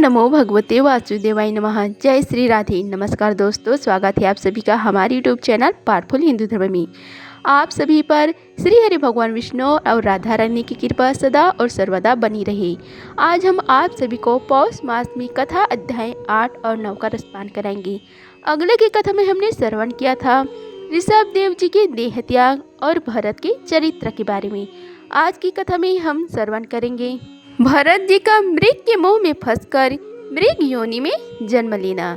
नमो भगवते वासुदेवाय नमः। जय श्री राधे। नमस्कार दोस्तों, स्वागत है आप सभी का हमारे यूट्यूब चैनल पावरफुल हिंदू धर्म में। आप सभी पर श्री हरि भगवान विष्णु और राधा रानी की कृपा सदा और सर्वदा बनी रहे। आज हम आप सभी को पौष मास में कथा अध्याय 8 और 9 का रसपान कराएंगे। अगले की कथा में हमने श्रवण किया था ऋषभ देव जी के देह त्याग और भरत के चरित्र के बारे में। आज की कथा में हम श्रवण करेंगे भरत जी का मृग के मुंह में फंसकर मृग योनि में जन्म लेना।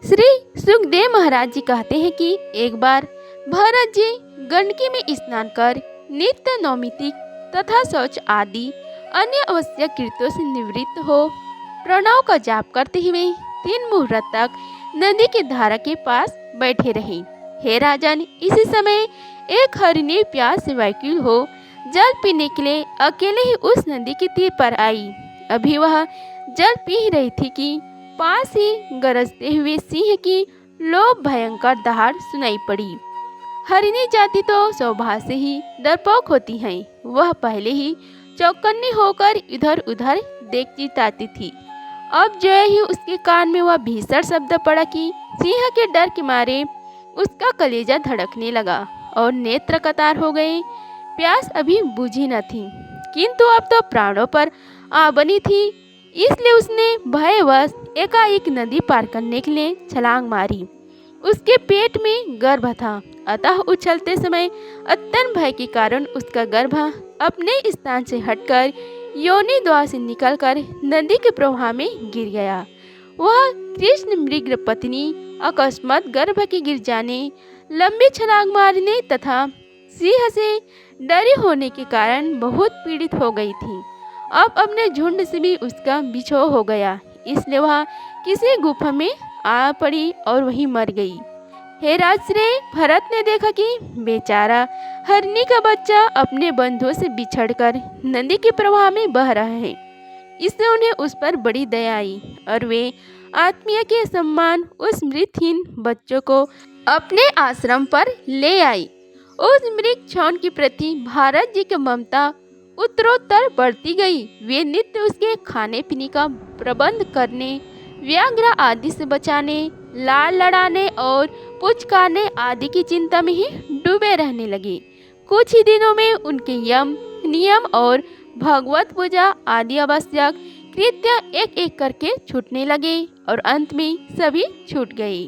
श्री सुखदेव महाराज जी कहते हैं कि एक बार भरत जी गंडकी में स्नान कर नित्य नैमित्तिक तथा शौच आदि अन्य आवश्यक कृत्यों से निवृत्त हो प्रणव का जाप करते हुए 3 मुहूर्त तक नदी के धारा के पास बैठे रहे। हे राजन, इसी समय एक हरिणी प्यास से व्याकुल हो जल पीने के लिए अकेले ही उस नदी के तीर पर आई। अभी वह जल पी रही थी कि पास ही गरजते हुए सिंह की लोभ भयंकर दहाड़ सुनाई पड़ी। हरिणी जाति तो स्वभाव से ही डरपोक होती हैं। वह पहले ही चौकन्नी होकर इधर उधर देखती ताती थी। अब जो ही उसके कान में वह भीषण शब्द पड़ा कि सिंह के डर के मारे उसका कलेजा धड़कने लगा और नेत्र कतार हो गए। प्यास अभी बुझी न थी, किंतु अब तो प्राणों पर आ बनी थी, इसलिए उसने भयवश एकाएक नदी पार करने के लिए छलांग मारी। उसके पेट में गर्भ था, अतः उछलते समय अत्यंत भय के कारण उसका गर्भ अपने स्थान से हटकर योनि द्वार से निकलकर नदी के प्रवाह में गिर गया। वह कृष्ण मृग पत्नी अकस्मात गर्भ के गिर जाने, लंबी छलांग मारने तथा सिंह से डरी होने के कारण बहुत पीड़ित हो गई थी। अब अपने झुंड से भी उसका बिछोह हो गया, इसलिए वह किसी गुफा में आ पड़ी और वहीं मर गई। हे राजश्रेय, भरत ने देखा कि बेचारा हरिणी का बच्चा अपने बंधुओं से बिछड़कर नदी के प्रवाह में बह रहा है। इससे उन्हें उस पर बड़ी दया आई और वे आत्मीय के सम्मान उस मृतहीन बच्चों को अपने आश्रम पर ले आई। उस मृग छौन के प्रति भारत जी की ममता उत्तरोत्तर बढ़ती गई। वे नित्य उसके खाने पीने का प्रबंध करने, व्याघ्र आदि से बचाने, लाल लड़ाने और पुचकारने आदि की चिंता में ही डूबे रहने लगे। कुछ ही दिनों में उनके यम, नियम और भगवत पूजा आदि आवश्यक कृत्य एक एक करके छूटने लगे और अंत में सभी छूट गए।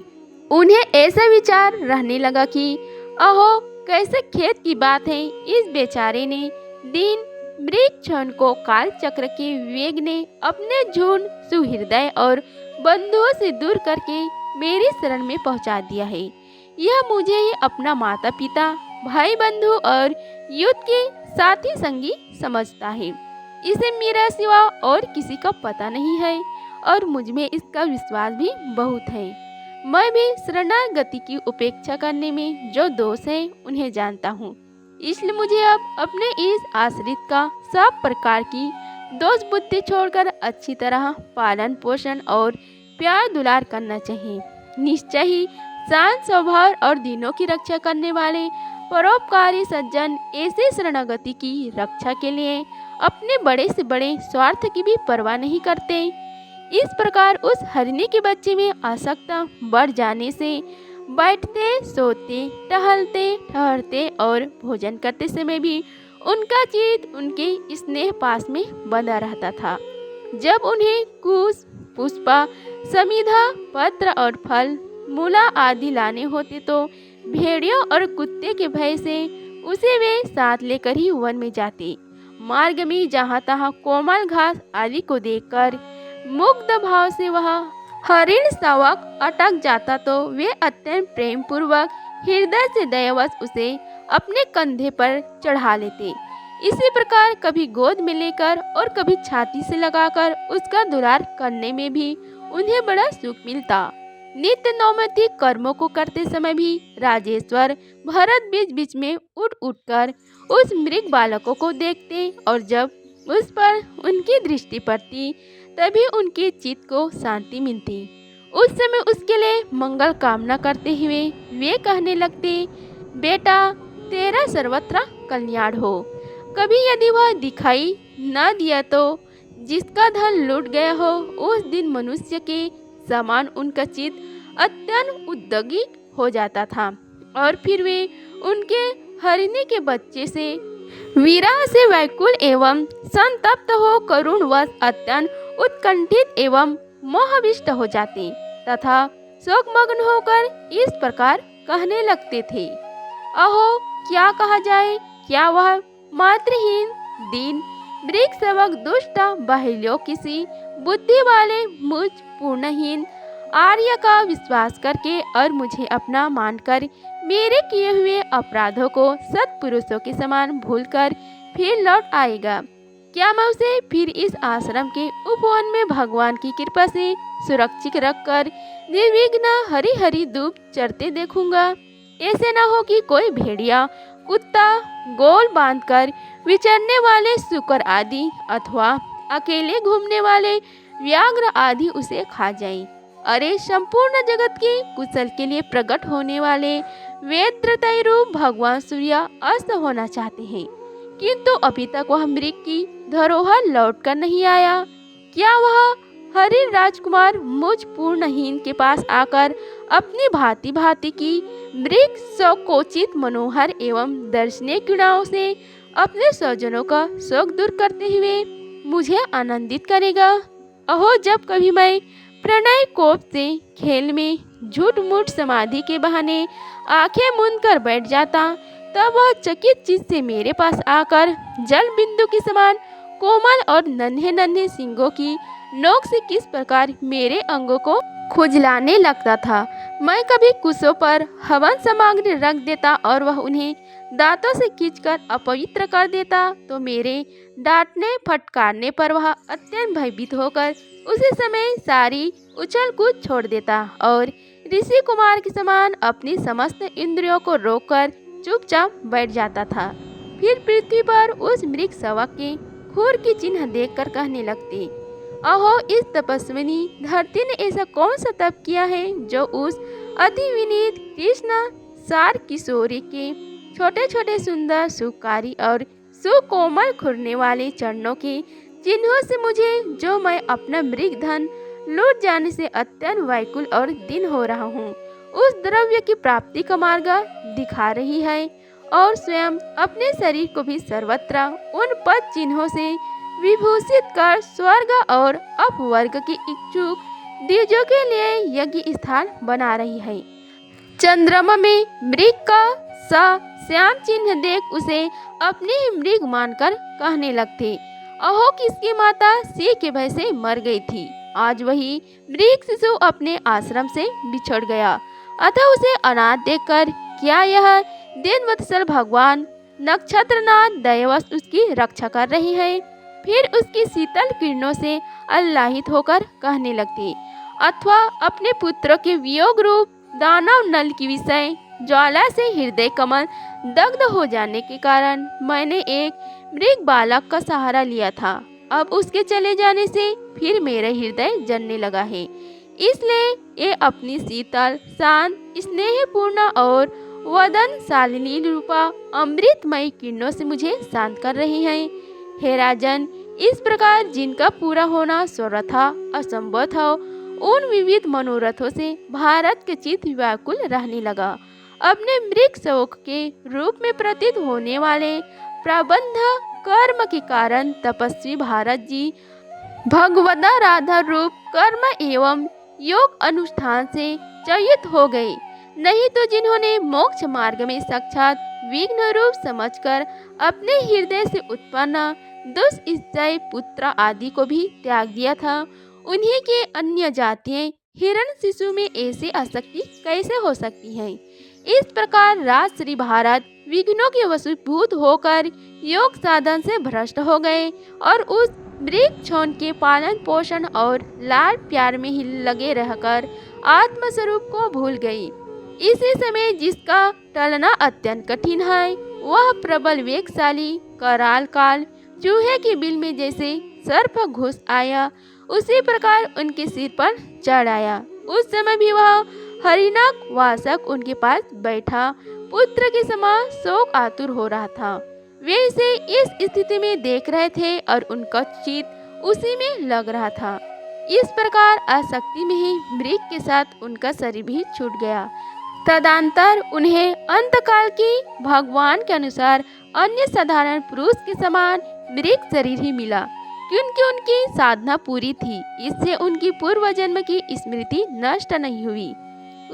उन्हें ऐसा विचार रहने लगा कि अहो, कैसे खेत की बात है, इस बेचारे ने दीन मृग छन को काल चक्र के वेग ने अपने झुंड, सुहृदय और बंधुओं से दूर करके मेरी शरण में पहुंचा दिया है। यह मुझे ही अपना माता पिता, भाई बंधु और युद्ध के साथी संगी समझता है। इसे मेरा सिवा और किसी का पता नहीं है और मुझ में इसका विश्वास भी बहुत है। मैं भी शरणागति की उपेक्षा करने में जो दोष है उन्हें जानता हूँ, इसलिए मुझे अब अपने इस आश्रित का सब प्रकार की दोष बुद्धि छोड़कर अच्छी तरह पालन पोषण और प्यार दुलार करना चाहिए। निश्चय ही शांत स्वभाव और दिनों की रक्षा करने वाले परोपकारी सज्जन ऐसे शरणागति की रक्षा के लिए अपने बड़े से बड़े स्वार्थ की भी परवाह नहीं करते। इस प्रकार उस हरिणी के बच्चे में आसक्ति बढ़ जाने से बैठते, सोते, टहलते, ठहरते और भोजन करते समय भी उनका चित्त उनके स्नेह पास में बंधा रहता था। जब उन्हें कुश, पुष्पा, समिधा, पत्र और फल, मूला आदि लाने होते तो भेड़ियों और कुत्ते के भय से उसे वे साथ लेकर ही वन में जाते। मार्ग में जहाँ तहाँ कोमल घास आदि को देखकर मुग्ध भाव से वह हरिण शावक अटक जाता तो वे अत्यंत प्रेम पूर्वक हृदय से दयावश उसे अपने कंधे पर चढ़ा लेते। इसी प्रकार कभी गोद में लेकर और कभी छाती से लगाकर उसका दुलार करने में भी उन्हें बड़ा सुख मिलता। नित्य नैमित्तिक कर्मों को करते समय भी राजेश्वर भरत बीच बीच में उठ उठकर उस मृग बालकों को देखते और जब उस पर उनकी दृष्टि पड़ती तभी उनके चित्त को शांति मिलती। उस समय उसके लिए मंगल कामना करते हुए वे कहने लगते, बेटा, तेरा सर्वत्र कल्याण हो। कभी यदि वह दिखाई न दिया तो जिसका धन लूट गया हो, उस दिन मनुष्य के समान उनका चित्त अत्यंत उद्विग्न हो जाता था और फिर वे उनके हरिणी के बच्चे से विरह से व्याकुल एवं संतप्त हो करुणवश अत्यंत उत्कंठित एवं मोहविष्ट हो जाते तथा शोकमग्न होकर इस प्रकार कहने लगते थे। अहो, क्या कहा जाए, क्या वह मातृहीन दीन मृग सेवक दुष्ट बहेलियों किसी बुद्धि वाले मुझ पूर्णहीन आर्य का विश्वास करके और मुझे अपना मानकर मेरे किए हुए अपराधों को सत्पुरुषों के समान भूलकर फिर लौट आएगा? क्या मैं उसे फिर इस आश्रम के उपवन में भगवान की कृपा से सुरक्षित रखकर निर्विघ्न हरी हरी धूप चरते देखूंगा? ऐसे न हो कि कोई भेड़िया कुत्ता गोल बांधकर विचरने वाले शुकर आदि अथवा अकेले घूमने वाले व्याघ्र आदि उसे खा जाएं। अरे, संपूर्ण जगत के कुशल के लिए प्रकट होने वाले वेद रूप भगवान सूर्य अस्त होना चाहते हैं, किंतु अभी तक वह मृग की धरोहर लौट कर नहीं आया। क्या वह हरि राजकुमार मुझ पूर्णहीन के पास आकर अपनी भांति भांति की मृग शोकोचित मनोहर एवं दर्शनीय क्रीड़ाओं से अपने स्वजनों का शोक दूर करते हुए मुझे आनंदित करेगा? अहो, जब कभी मैं प्रणय कोप से खेल में झूठ मूठ समाधि के बहाने आंखें मूंद कर बैठ जाता, तब वह चकित चित्त से मेरे पास आकर जल बिंदु के समान कोमल और नन्हे नन्हे सींगों की नोक से किस प्रकार मेरे अंगों को खुजलाने लगता था। मैं कभी कुशों पर हवन सामग्री रख देता और वह उन्हें दांतों से खींचकर अपवित्र कर देता, तो मेरे डांटने फटकारने पर वह अत्यंत भयभीत होकर उसी समय सारी उछल कूद छोड़ देता और ऋषि कुमार के समान अपनी समस्त इंद्रियों को रोककर चुपचाप बैठ जाता था। फिर पृथ्वी पर उस मृग सेवक के खूर की चिन्ह देखकर कहने लगते, अहो, इस तपस्विनी धरती ने ऐसा कौन सा तप किया है जो उस अति विनीत कृष्ण सार किशोरी के छोटे छोटे सुंदर सुकारी और सुकोमल खुरने वाले चरणों के चिन्हों से मुझे, जो मैं अपना मृग धन लूट जाने से अत्यंत व्याकुल और दिन हो रहा हूँ, उस द्रव्य की प्राप्ति का मार्ग दिखा रही है और स्वयं अपने शरीर को भी सर्वत्र उन पद चिन्हों से विभूषित कर स्वर्ग और अपवर्ग के इच्छुक द्विजों के लिए यज्ञ स्थान बना रही है। चंद्रमा में मृग का श्याम चिन्ह देख उसे अपने ही मृग मानकर कहने लगते, अहो, किसकी माता सिंह के भय से मर गई थी, आज वही मृग शिशु अपने आश्रम से बिछड़ गया, अतः उसे अनाथ देखकर क्या यह दीनवत्सल भगवान नक्षत्रनाथ दयावश उसकी रक्षा कर रही है? फिर उसकी शीतल किरणों से आह्लादित होकर कहने लगती, अथवा अपने पुत्र के वियोग रूप दानव नल की विषय ज्वाला से हृदय कमल दग्ध हो जाने के कारण मैंने एक मृग बालक का सहारा लिया था, अब उसके चले जाने से फिर मेरा हृदय जलने लगा है, इसलिए ये अपनी शीतल शांत स्नेहपूर्ण और वदन शालिनी रूपा अमृतमयी किरणों से मुझे शांत कर रही हैं। हे राजन, इस प्रकार जिनका पूरा होना सर्वथा असंभव था, उन विविध मनोरथों से भारत के चित्त व्याकुल रहने लगा। अपने मृग शोक के रूप में प्रतीत होने वाले प्रबंध कर्म के कारण तपस्वी भारत जी भगवदा राधा रूप कर्म एवं योग अनुष्ठान से चयित हो गए, नहीं तो जिन्होंने मोक्ष मार्ग में साक्षात विघ्न रूप समझकर अपने हृदय से उत्पन्न दुष्इच्छाएं पुत्र आदि को भी त्याग दिया था, उन्हीं के अन्य जातियां हिरण शिशु में ऐसी आसक्ति कैसे हो सकती है? इस प्रकार राज श्री भारत विघ्नों के वशीभूत होकर योग साधन से भ्रष्ट हो गए और उस मृग क्षण के पालन पोषण और लाड प्यार में ही लगे रहकर आत्मस्वरूप को भूल गई। इसी समय जिसका टलना अत्यंत कठिन है, वह प्रबल वेगशाली कराल काल चूहे के बिल में जैसे सर्प घुस आया, उसी प्रकार उनके सिर पर चढ़ आया। उस समय भी वह हरिणक वासक उनके पास बैठा पुत्र के समान शोक आतुर हो रहा था। वे इसे इस स्थिति में देख रहे थे और उनका चित्त उसी में लग रहा था। इस प्रकार आसक्ति में ही मृग के साथ उनका शरीर भी छूट गया। तदंतर उन्हें अंतकाल की भगवान के अनुसार अन्य साधारण पुरुष के समान मृग शरीर ही मिला, क्योंकि उनकी साधना पूरी थी। इससे उनकी पूर्व जन्म की स्मृति नष्ट नहीं हुई।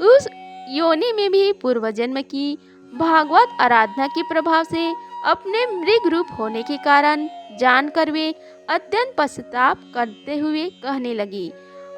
उस योनि में भी पूर्व जन्म की भागवत आराधना के प्रभाव से अपने मृग रूप होने के कारण जानकर वे अत्यंत पश्चाताप करते हुए कहने लगी,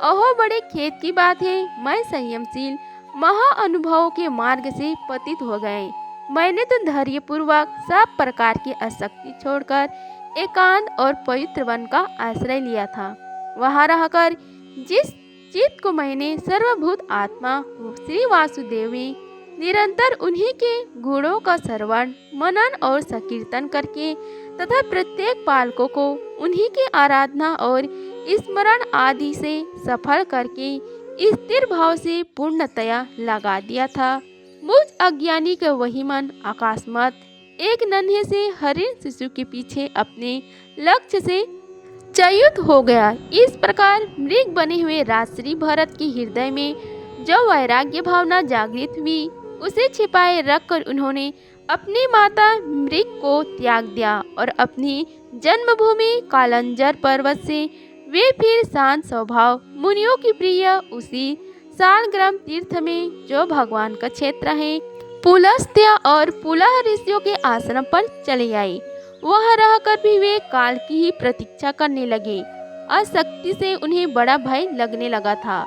अहो बड़े खेद की बात है, मैं संयमशील महा अनुभवों के मार्ग से पतित हो गए। मैंने तो धैर्यपूर्वक सब प्रकार की आसक्ति छोड़कर एकांत और पवित्र वन का आश्रय लिया था। वहां रहकर जिस चित्त को मैंने सर्वभूत आत्मा श्री वासुदेव में निरंतर उन्हीं के गुणों का श्रवण मनन और संकीर्तन करके तथा प्रत्येक पालकों को उन्हीं की आराधना और स्मरण आदि से सफल करके स्थिर भाव से पूर्णतया लगा दिया था, मुझ अज्ञानी का वही मन अकस्मात एक नन्हे से हरिण शिशु के पीछे अपने लक्ष्य से च्युत हो गया। इस प्रकार मृग बने हुए राजश्री भरत के हृदय में जो वैराग्य भावना जागृत हुई, उसे छिपाए रखकर उन्होंने अपनी माता मृग को त्याग दिया और अपनी जन्मभूमि कालंजर पर्वत से वे फिर शांत स्वभाव मुनियों की प्रिय उसी सालग्राम तीर्थ में जो भगवान का क्षेत्र है पुलस्त्य और पुलह ऋषियों के आश्रम पर चले आए। वह रहकर भी वे काल की ही प्रतीक्षा करने लगे। आसक्ति से उन्हें बड़ा भय लगने लगा था।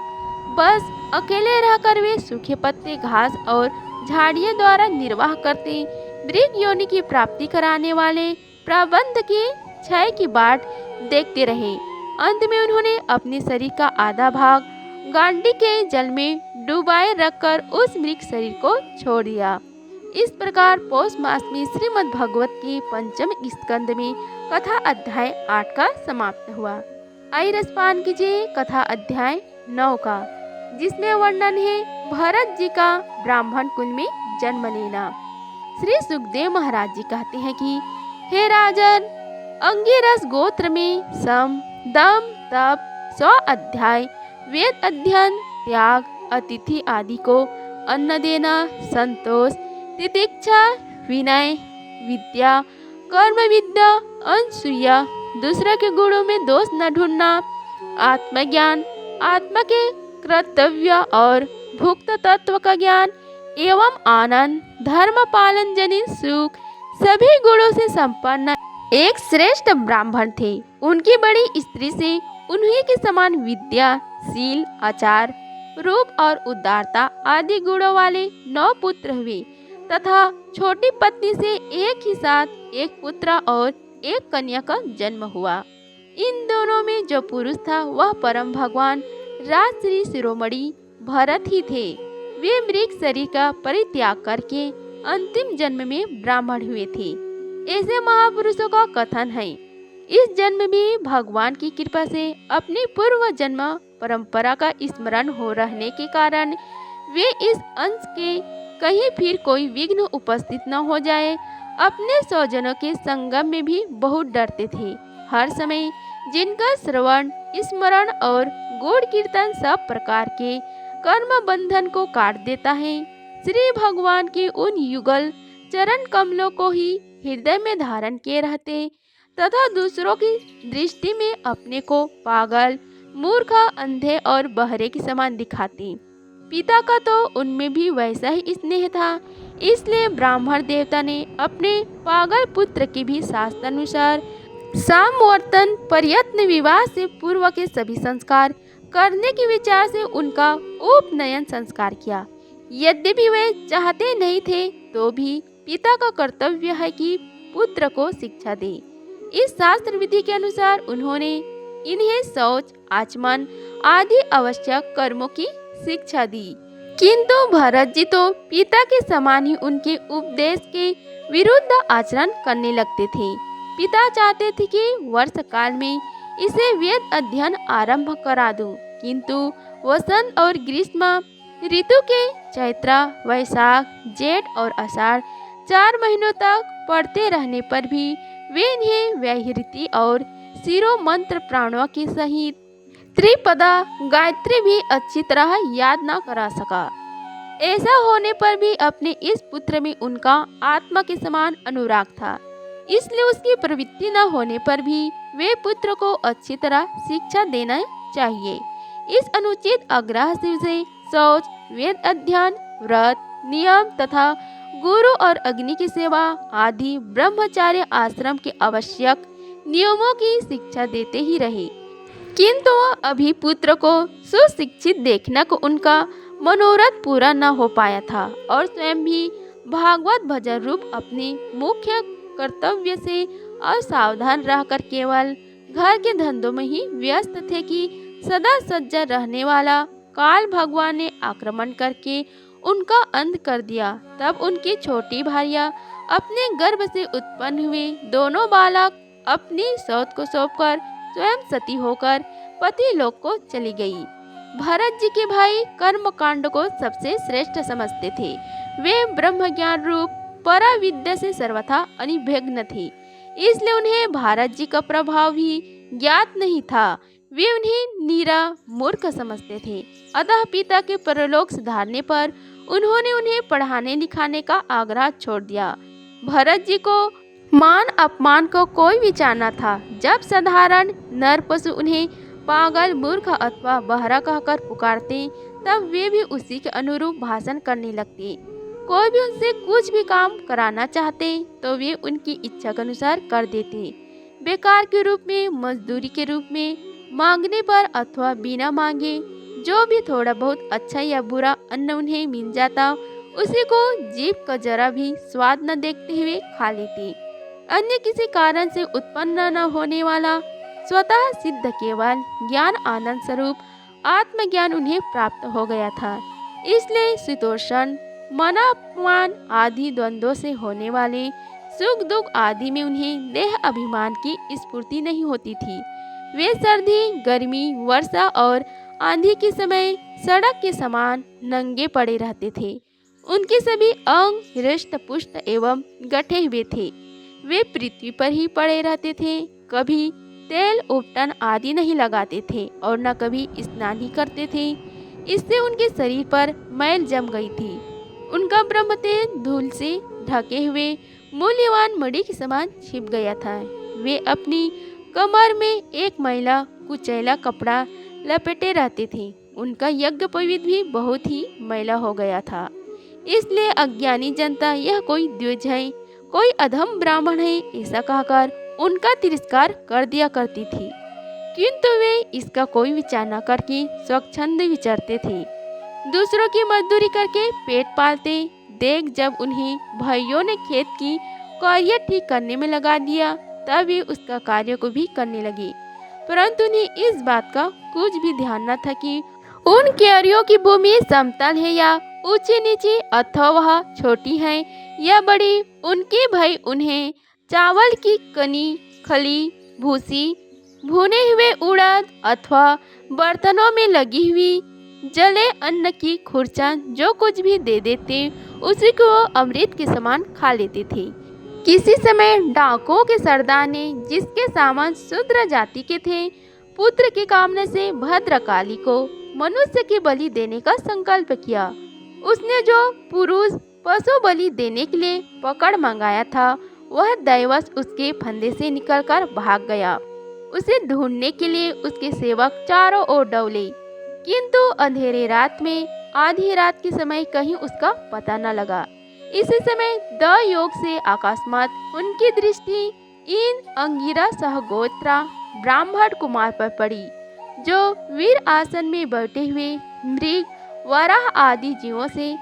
बस अकेले रहकर वे सूखे पत्ते घास और झाड़ियों द्वारा निर्वाह करते मृग योनि की प्राप्ति कराने वाले प्रबंध के क्षय की बाट देखते रहे। अंत में उन्होंने अपने शरीर का आधा भाग गांडी के जल में डुबाए रखकर उस मृग शरीर को छोड़ दिया। इस प्रकार पौष मास में श्रीमद् भागवत के पंचम स्कंद में कथा अध्याय 8 का समाप्त हुआ। आइए रसपान कीजिए कथा अध्याय 9 का, जिसमें वर्णन है भरत जी का ब्राह्मण कुल में जन्म लेना। श्री सुखदेव महाराज जी कहते हैं कि हे राजन, अंगिरस गोत्र में सम दम तप 100 अध्याय वेद अध्ययन त्याग अतिथि आदि को अन्न देना संतोष तितिक्षा विनय विद्या कर्म विद्या अनसूया दूसरे के गुणों में दोष न ढूंढना आत्मज्ञान आत्मा के कर्तव्य और भुक्त तत्व का ज्ञान एवं आनंद धर्म पालन जनित सुख सभी गुणों से संपन्न एक श्रेष्ठ ब्राह्मण थे। उनकी बड़ी स्त्री से उन्हीं के समान विद्या शील आचार रूप और उदारता आदि गुणों वाले 9 पुत्र हुए तथा छोटी पत्नी से एक ही साथ एक पुत्र और एक कन्या का जन्म हुआ। इन दोनों में जो पुरुष था वह परम भगवान राजश्री शिरोमणि भरत ही थे। वे मृग शरीर का परित्याग करके अंतिम जन्म में ब्राह्मण हुए थे। ऐसे महापुरुषों का कथन है। इस जन्म में भगवान की कृपा से अपनी पूर्व जन्म परंपरा का स्मरण हो रहने के कारण वे इस अंश के कहीं फिर कोई विघ्न उपस्थित न हो जाए अपने स्वजनों के संगम में भी बहुत डरते थे। हर समय जिनका श्रवण स्मरण और गुण कीर्तन सब प्रकार के कर्म बंधन को काट देता है। श्री भगवान के उन युगल चरण कमलों को ही हृदय में धारण किए रहते तथा दूसरों की दृष्टि में अपने को पागल मूर्ख अंधे और बहरे के समान दिखाते। पिता का तो उनमें भी वैसा ही स्नेह था, इसलिए ब्राह्मण देवता ने अपने पागल पुत्र के भी शास्त्रानुसार सामवर्तन प्रयत्न विवाह से पूर्व के सभी संस्कार करने के विचार से उनका उपनयन संस्कार किया। यद्यपि वे चाहते नहीं थे तो भी पिता का कर्तव्य है कि पुत्र को शिक्षा दे। इस शास्त्र विधि के अनुसार उन्होंने इन्हें शौच आचमन आदि आवश्यक कर्मों की शिक्षा दी। किंतु भरत जी तो पिता के समान ही उनके उपदेश के विरुद्ध आचरण करने लगते थे। पिता चाहते थे कि वर्ष काल में इसे वेद अध्ययन आरंभ करा दूं, किंतु वसंत और ग्रीष्म ऋतु के चैत्र वैशाख जेठ और आषाढ़ 4 महीनों तक पढ़ते रहने पर भी वे इन्हें व्याहृति और शिरो मंत्र प्राणों के सहित त्रिपदा गायत्री भी अच्छी तरह याद न करा सका। ऐसा होने पर भी अपने इस पुत्र में उनका आत्मा के समान अनुराग था, इसलिए उसकी प्रवृत्ति न होने पर भी वे पुत्र को अच्छी तरह शिक्षा देना चाहिए। इस अनुचित आग्रह से उसे शौच, वेद अध्ययन, व्रत, नियम तथा गुरु और अग्नि की सेवा आदि ब्रह्मचार्य आश्रम के आवश्यक नियमों की शिक्षा देते ही रहे। किंतु अभी पुत्र को सुशिक्षित देखने को उनका मनोरथ पूरा न हो पाया था और स्वयं भी भागवत भजन रूप अपने मुख्य कर्तव्य से असावधान रहकर केवल घर के धंधों में ही व्यस्त थे कि सदा सज्जन रहने वाला काल भगवान ने आक्रमण करके उनका अंत कर दिया। तब उनकी छोटी भार्या अपने गर्भ से उत्पन्न हुए दोनों बालक अपनी सौत को सौंपकर स्वयं सती होकर पति लोक को चली गई। भरत जी के भाई कर्मकांड को सबसे श्रेष्ठ समझते थे। वे ब्रह्म ज्ञान रूप पराविद्या से सर्वथा अनिभ्यग्न थे, इसलिए उन्हें भारत जी का प्रभाव भी ज्ञात नहीं था। वे उन्हें नीरा मूर्ख समझते थे। अतः पिता के परलोक सुधारने पर उन्होंने उन्हें पढ़ाने लिखाने का आग्रह छोड़ दिया। भरत जी को मान अपमान को कोई विचार न था। जब साधारण नर पशु उन्हें पागल, मूर्ख अथवा बहरा कहकर पुकारते, तब वे भी उसी के अनुरूप भाषण करने लगते। कोई भी उनसे कुछ भी काम कराना चाहते तो वे उनकी इच्छा के अनुसार कर देते। बेकार के रूप में, मजदूरी के रूप में, मांगने पर अथवा बिना मांगे जो भी थोड़ा बहुत अच्छा या बुरा अन्न उन्हें मिल जाता, उसी को जीभ का जरा भी स्वाद न देखते हुए खा लेते। अन्य किसी कारण से उत्पन्न न होने वाला स्वतः सिद्ध केवल ज्ञान आनंद स्वरूप आत्मज्ञान उन्हें प्राप्त हो गया था। इसलिए शीतोष्ण, मनापमान आदि द्वंद्वों से होने वाले सुख दुख आदि में उन्हें देह अभिमान की स्फूर्ति नहीं होती थी। वे सर्दी, गर्मी, वर्षा और आंधी के समय सड़क के समान नंगे पड़े रहते थे। उनके सभी अंग हृष्ट पुष्ट एवं गठे हुए थे। वे पृथ्वी पर ही पड़े रहते थे, कभी तेल उपटन आदि नहीं लगाते थे और न कभी स्नान ही करते थे। इससे उनके शरीर पर मैल जम गई थी। उनका ब्रह्म तेज धूल से ढके हुए मूल्यवान मणि के समान छिप गया था। वे अपनी कमर में एक मैला कुचैला कपड़ा लपेटे रहते थे। उनका यज्ञ पवित्र भी बहुत ही मैला हो गया था। इसलिए अज्ञानी जनता यह कोई द्विज है, कोई अधम ब्राह्मण है, ऐसा कहकर उनका तिरस्कार कर दिया करती थी। किंतु वे इसका कोई विचार न करके स्वच्छंद विचरते थे। दूसरों की मजदूरी करके पेट पालते देख जब उन्हें भाइयों ने खेत की कार्य ठीक करने में लगा दिया, तब वे उसका कार्य को भी करने लगे। परंतु उन्हें इस बात का कुछ भी ध्यान न था कि उन क्यारियों की भूमि समतल है या ऊंची नीची, अथवा वह छोटी है या बड़ी। उनके भाई उन्हें चावल की कनी, खली, भूसी, भुने हुए उड़द अथवा बर्तनों में लगी हुई जले अन्न की खुरचा जो कुछ भी दे देते, उसी को अमृत के समान खा लेते थे। किसी समय डाकुओं के सरदार ने, जिसके सामान शूद्र जाति के थे, पुत्र की कामना से भद्रकाली को मनुष्य की बलि देने का संकल्प किया। उसने जो पुरुष पशु बलि देने के लिए पकड़ मंगाया था, वह दैवश उसके फंदे से निकलकर भाग गया। उसे ढूंढने के लिए उसके सेवक चारों ओर दौड़े, किंतु अंधेरे रात में आधी रात के समय कहीं उसका पता न लगा। इसी समय द योग से अकस्मात उनकी दृष्टि इन अंगिरा सहगोत्रा ब्राह्मण कुमार पर पड़ी, जो वीर आसन में बैठे हुए मृग, वराह आदि जीवों से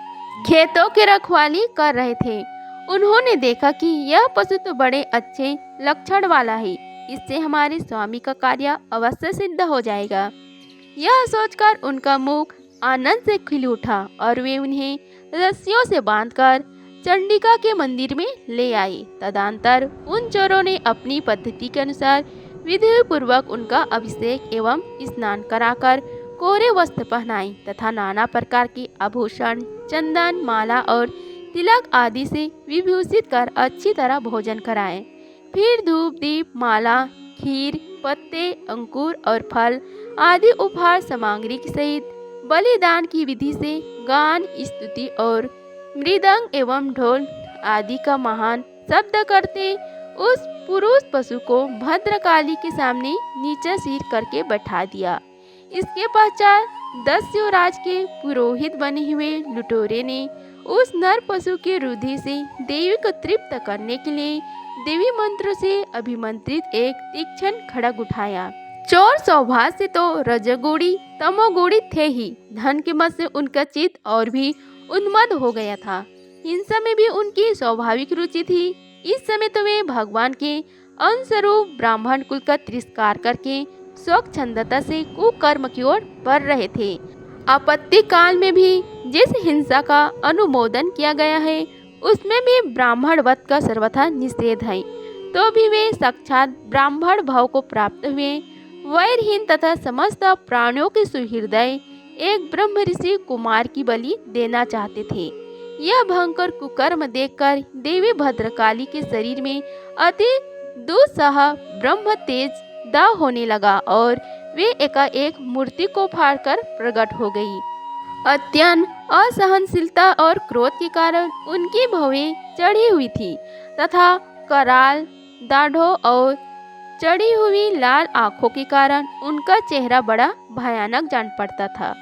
खेतों की रखवाली कर रहे थे। उन्होंने देखा कि यह पशु तो बड़े अच्छे लक्षण वाला है, इससे हमारे स्वामी का कार्य अवश्य सिद्ध हो जाएगा। यह सोचकर उनका मुख आनंद से खिल उठा और वे उन्हें रस्सियों से बांधकर चंडिका के मंदिर में ले आए। तदंतर उन चोरों ने अपनी पद्धति के अनुसार विधि पूर्वक उनका अभिषेक एवं स्नान कराकर कोरे वस्त्र पहनाए तथा नाना प्रकार के आभूषण, चंदन, माला और तिलक आदि से विभूषित कर अच्छी तरह भोजन कराए। फिर धूप, दीप, माला, खीर, पत्ते, अंकुर और फल आदि उपहार सामग्री के सहित बलिदान की विधि से गान, स्तुति और मृदंग एवं ढोल आदि का महान शब्द करते उस पुरुष पशु को भद्रकाली के सामने नीचे सिर करके बैठा दिया। इसके पश्चात दस्युराज के पुरोहित बने हुए लुटेरे ने उस नर पशु के रुधिर से देवी को तृप्त करने के लिए देवी मंत्रों से अभिमंत्रित एक तीक्ष्ण खड्ग उठाया। चोर स्वभाव से तो रजोगुणी तमोगुणी थे ही, धन के मद से उनका चित्त और भी उन्मत्त हो गया था। हिंसा में भी उनकी स्वाभाविक रुचि थी। इस समय तो वे भगवान के अंशरूप ब्राह्मण कुल का तिरस्कार करके स्वच्छंदता से कुकर्म की ओर बढ़ रहे थे। आपत्ति काल में भी जिस हिंसा का अनुमोदन किया गया है उसमें भी ब्राह्मण वध का सर्वथा निषेध है। तो भी वे साक्षात ब्राह्मण भाव को प्राप्त हुए वैरहीन तथा समस्त प्राणियों के सुहृदय एक ब्रह्म ऋषि कुमार की बलि देना चाहते थे। यह भयंकर कुकर्म देखकर देवी भद्रकाली के शरीर में अति दुस्सह ब्रह्म तेज दाह होने लगा और वे एकाएक मूर्ति को फाड़कर प्रकट हो गई। अत्यंत असहनशीलता और क्रोध के कारण उनकी भवें चढ़ी हुई थी तथा कराल दाढ़ों और चढ़ी हुई लाल आंखों के कारण उनका चेहरा बड़ा भयानक जान पड़ता था।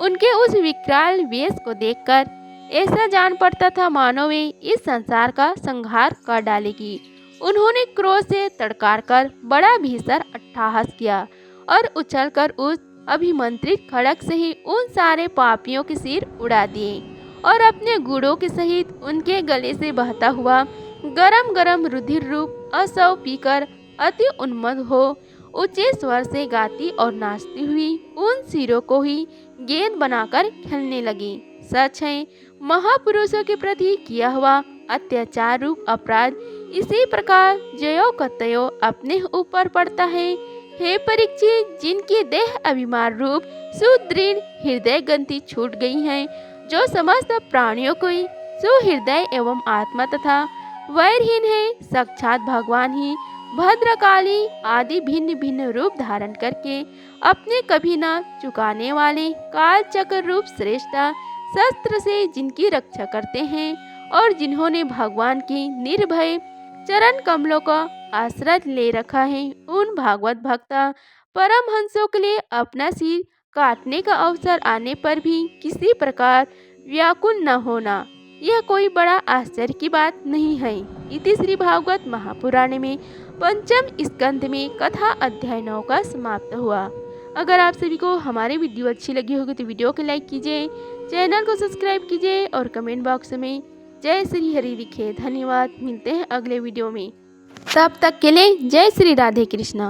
उनके उस विकराल वेश को देखकर ऐसा जान पड़ता था मानो वे इस संसार का संहार कर डालेगी। उन्होंने क्रोध से तड़कार कर बड़ा भीषण अट्टहास किया और उछलकर उस अभिमंत्रित खड्ग से ही उन सारे पापियों के सिर उड़ा दिए और अपने गुड़ों के सहित उनके गले से बहता हुआ गरम गरम रुधिर रूप असव पीकर अति उन्मत्त हो ऊंचे स्वर से गाती और नाचती हुई उन सिरों को ही गेंद बनाकर खेलने लगी। सच है, महापुरुषों के प्रति किया हुआ अत्याचार रूप अपराध इसी प्रकार जयो कतयो अपने ऊपर पड़ता है। हे परीक्षित, जिनकी देह अभिमान रूप सुदृढ़ हृदय ग्रंथि छूट गई है, जो समस्त प्राणियों को सुहृदय एवं आत्मा तथा वैरहीन है, साक्षात भगवान ही भद्रकाली आदि भिन्न भिन्न रूप धारण करके अपने कभी न चुकाने वाले काल चक्र रूप श्रेष्ठ शस्त्र से जिनकी रक्षा करते हैं और जिन्होंने भगवान की निर्भय चरण कमलों का आश्रय ले रखा है, उन भागवत भक्ता परमहंसों के लिए अपना सिर काटने का अवसर आने पर भी किसी प्रकार व्याकुल न होना, यह कोई बड़ा आश्चर्य की बात नहीं है। इति श्री भागवत महापुराण में पंचम स्कंध में कथा अध्याय 9 का समाप्त हुआ। अगर आप सभी को हमारी वीडियो अच्छी लगी होगी तो वीडियो को लाइक कीजिए, चैनल को सब्सक्राइब कीजिए और कमेंट बॉक्स में जय श्री हरि लिखिए। धन्यवाद। मिलते हैं अगले वीडियो में, तब तक के लिए जय श्री राधे कृष्णा।